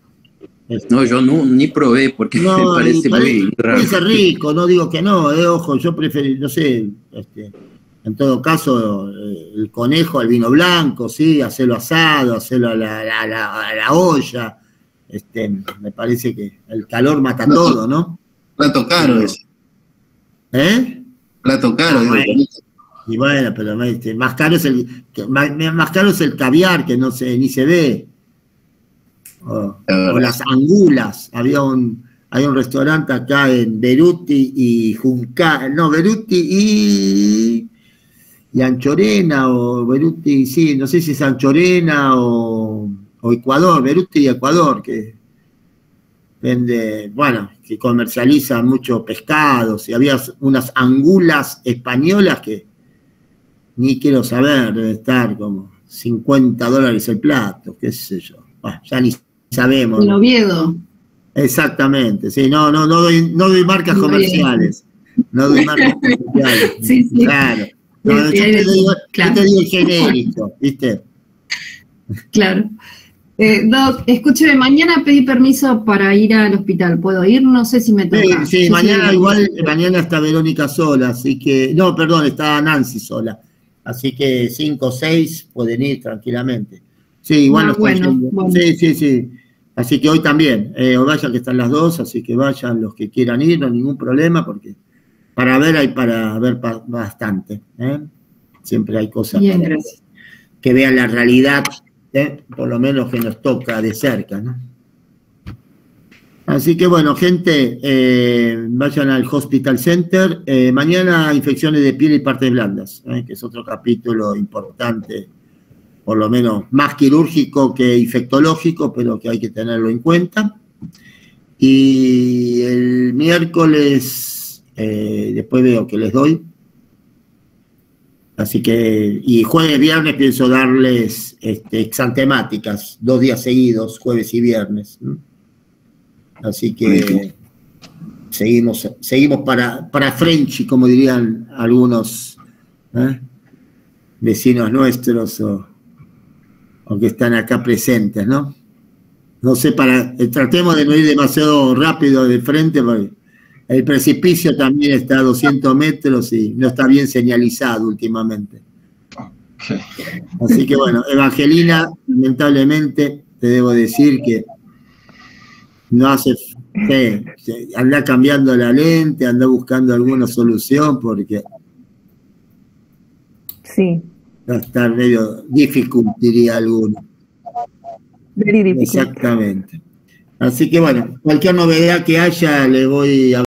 No, yo ni probé porque me parece muy raro. Parece rico, no digo que no, ojo, yo prefiero, no sé, en todo caso, el conejo al vino blanco, sí, hacerlo asado, hacerlo a la olla, me parece que el calor mata todo, ¿no? Plato caro ese. Plato caro, digo. Y bueno, pero más caro es el caviar, que no se, ni se ve. O las angulas. Hay un restaurante acá en Beruti y Juncal, no, Beruti y Anchorena, o Beruti, sí, no sé si es Anchorena o Ecuador, Beruti y Ecuador, que vende, bueno, que comercializa muchos pescados, y había unas angulas españolas que ni quiero saber, debe estar como $50 el plato, qué sé yo, bueno, ya ni sabemos. En Oviedo. Exactamente, sí, no doy marcas comerciales. No doy marcas comerciales. Sí. Claro. No, yo te digo el genérico, ¿viste? Claro. Doc, escúcheme, mañana pedí permiso para ir al hospital. ¿Puedo ir? No sé si me toca. Sí, mañana mañana está Verónica sola, así que, no, perdón, está Nancy sola. Así que 5 o 6 pueden ir tranquilamente. Sí, igual bueno. Sí. Así que hoy también, vayan que están las dos, así que vayan los que quieran ir, no hay ningún problema, porque para ver hay para ver bastante. Siempre hay cosas bien, que vean la realidad, por lo menos que nos toca de cerca, ¿no? Así que bueno, gente, vayan al Hospital Center. Mañana infecciones de piel y partes blandas, que es otro capítulo importante, por lo menos más quirúrgico que infectológico, pero que hay que tenerlo en cuenta. Y el miércoles, después veo que les doy. Así que, y jueves, viernes pienso darles exantemáticas, 2 días seguidos, jueves y viernes. Así que seguimos para Frenchy, como dirían algunos vecinos nuestros o que están acá presentes, ¿no? No sé, tratemos de no ir demasiado rápido de frente, porque El precipicio también está a 200 metros y no está bien señalizado últimamente. Así que bueno, Evangelina, lamentablemente te debo decir que no hace, anda cambiando la lente, anda buscando alguna solución porque Sí, va a estar medio difícil, diría alguno. very difficult. Exactamente. Así que bueno, cualquier novedad que haya le voy a